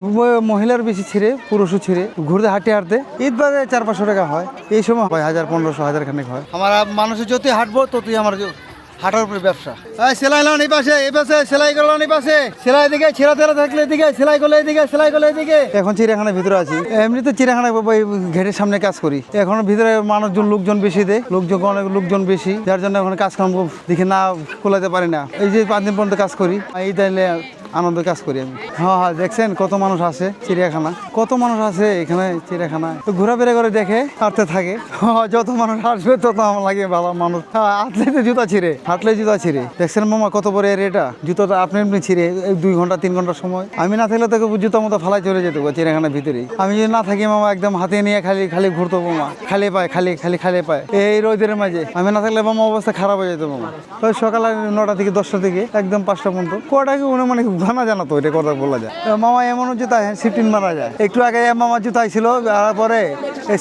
মহিলার বেশি ছিঁড়ে, পুরুষও ছিঁড়ে ঘুরতে হাঁটতে হাঁটতে ঈদ বাদে 400-500 টাকা হয়। এই সময় হয় 1000-1500 খানিক হয়। আমার মানুষের যতই হাঁটবো ততই আমার হাঁটার উপরে ব্যবসা। সেলাই লাগান এই পাশে সেলাই করলাম এই পাশে, সেলাই দিকে ছেঁড়া তেরা থাকলে এদিকে, সেলাই করলে এদিকে, সেলাই করলে এদিকে। এখন চিড়িয়াখানার ভিতরে আছি। এমনিতে চিড়িয়াখানায় ঘেটের সামনে কাজ করি। এখন ভিতরে মানুষজন লোকজন বেশি দেয়, অনেক লোকজন বেশি, যার জন্য এখন কাজ কাম দেখে না খোলাতে পারি না। এই যে 5 দিন পর্যন্ত কাজ করি, এই তাইলে আনন্দ কাজ করি আমি। হ্যাঁ দেখছেন কত মানুষ আসে চিড়িয়াখানা, কত মানুষ আছে এখানে চিড়িয়াখানা ঘোরাফেরা করে দেখে হাঁটতে থাকে। যত মানুষ আসবে তত আমার লাগে ভালো মানুষ। হাঁটলে তো জুতা ছিঁড়ে, হাঁটলে জুতা ছিঁড়ে। দেখছেন মামা কত বড় এরিয়াটা, জুতাটা আপনি এমনি ছিঁড়ে 2 ঘন্টা 3 ঘন্টার সময়। আমি না থাকলে তোকে জুতা মতো ফালাই চলে যেত চিড়িয়াখানার ভিতরেই। আমি যদি না থাকি মামা একদম হাতে নিয়ে খালি ঘুরতো মামা, খালি পায় খালি পায় এই রোদের মাঝে। আমি না থাকলে মামা অবস্থা খারাপ হয়ে যেত মামা। ওই সকালে 9টা থেকে 10টা থেকে একদম 5টা পর্যন্ত কটাকে মানে জানা জানা তো এটা কথা বলা যায়। মামা এমন জুতা শিফটিন মারা যায়। একটু আগে মামা জুতা ছিল, পরে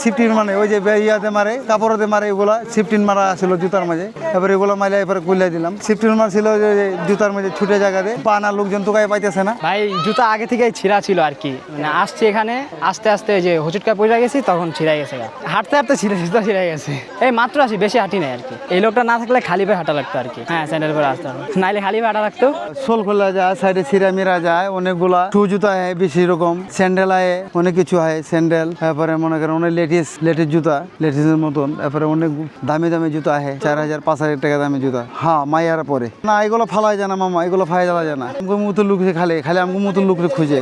শিফটিন মানে ওই যে ইয়াতে মারে, কাপড়তে মারে, এগুলা শিফটিন মারা ছিল জুতার মাঝে। এবার এগুলো মাইলে এবারে কুলিয়ে দিলাম। শিফটিন মার ছিল জুতার মাঝে ছুটে জায়গাতে, পা না লোকজন তোকায় পাইতেছে না। ভাই জুতা আগে থেকে ছিঁড়া ছিল আর কি, মানে আসছে এখানে আস্তে আস্তে যে হুচুটকা পড়ে গেছি তখন ছিঁড়াই গেছে। হাঁটতে হাঁটতে জুতা ছিঁড়ে গেছে। এই মাত্র আসি, বেশি হাঁটি নাই আর কি। এই লোকটা না থাকলে খালি পায়ে হাঁটা লাগতো আর কি। হ্যাঁ, স্যান্ডেল পরে আসতে হবে, নাইলে খালি পায়ে হাঁটা লাগতো। সোল খোলা যায়, সাইডে ছিঁড়া মেরা যায়, অনেকগুলা শু জুতা হয় বেশি রকম, স্যান্ডেল হয় অনেক কিছু হয়, স্যান্ডেল। তারপরে মনে করেন অনেক লেটিস জুতা, লেটিসের মতন। তারপরে অনেক দামি জুতা হয়, 4000-5000 টাকা দামি জুতা। হ্যাঁ, মাইয়ার পরে না এগুলো ফালাই যায় না মামা, এগুলো ফালাই যাওয়া যায় না। আমাকে মতো লোক খালি আমাকে মতো লোক খুঁজে,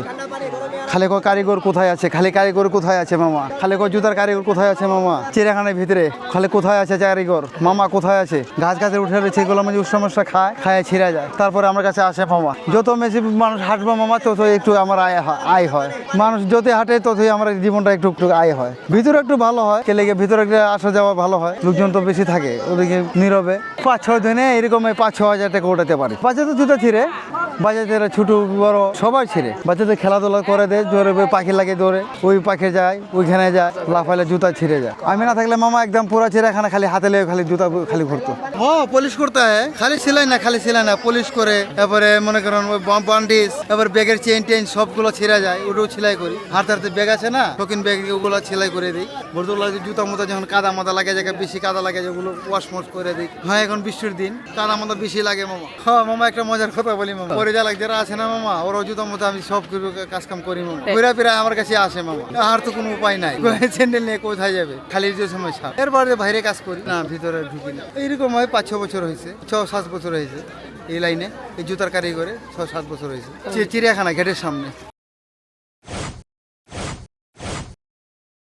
খালি কয় কারিগর কোথায় আছে, খালি কারিগর কোথায় আছে মামা, খালি কয় জুতার কারিগর কোথায় আছে মামা, চিড়িয়াখানার ভিতরে খালি কোথায় আছে কারিগর মামা, কোথায় আছে। গাছে উঠে রয়েছে, এগুলো মানে সমস্যা খায় ছিঁড়া যায়। তারপরে আমার কাছে আসে মামা। যত বেশি মানুষ হাঁটবো মামা তত একটু আমার আয় হয়। মানুষ যতই হাঁটে ততই আমার জীবনটা একটু আয় হয়। ভিতরে একটু ভালো হয়, কেলেগে ভিতরে আসা যাওয়া ভালো হয়, লোকজন তো বেশি থাকে ওদিকে নীরবে। 5-6 দিনে এরকম 5-6 হাজার টাকা ওঠাতে পারে। বাচ্চাদের জুতা ছিঁড়ে, বাচ্চাদের ছোট বড় সবাই ছিঁড়ে। বাচ্চাদের খেলাধুলা করে দেয়, জোরে পাখি লাগে দৌড়ে, ওই পাখি যায় ওইখানে যায়, লাফাইলে জুতা ছিঁড়ে যায়। আমি না থাকলে মামা একদম পুরা চিড়িয়াখানা খালি হাতে লেগে খালি জুতা খালি ঘুরতো। হ্যাঁ, পলিশ করতে হয়, খালি সেলাই না পলিশ করে। তারপরে মনে করেন বান্ডিস, তারপরে ব্যাগের চেন সবগুলো ছিঁড়া যায়, ওটাও সেলাই করি। হাতে ব্যাগ আছে না, শৌখিন ব্যাগ, ওগুলো সেলাই করে দিই। বর্তমানে জুতা মতো যখন কাদা মাদা লাগে, জায়গায় বেশি কাদা লাগে যেগুলো ওয়াশ করে দিই। হ্যাঁ, এখন বৃষ্টির দিন কাদা মাদা বেশি লাগে মামা। হ্যাঁ মামা, একটা মজার কথা বলি মামা, পরে যা লাগে যারা আছে না মামা, ওরা জুতা মতো আমি সব কাজ কাম করি মামা। ঘুরা আমার কাছে আসে মামা, আর তো কোনো উপায় নাই, স্যান্ডেল নিয়ে কোথায় যাবে, খালি যে সময় ছাড়। এরপরে বাইরে কাজ করি না, ভিতরে ঢুকি না। এইরকম হয় 5-6 বছর হয়েছে, 6-7 বছর হয়েছে এই লাইনে, এই জুতার কারিগরে 6-7 বছর হয়েছে। চিড়িয়াখানা গেটের সামনে।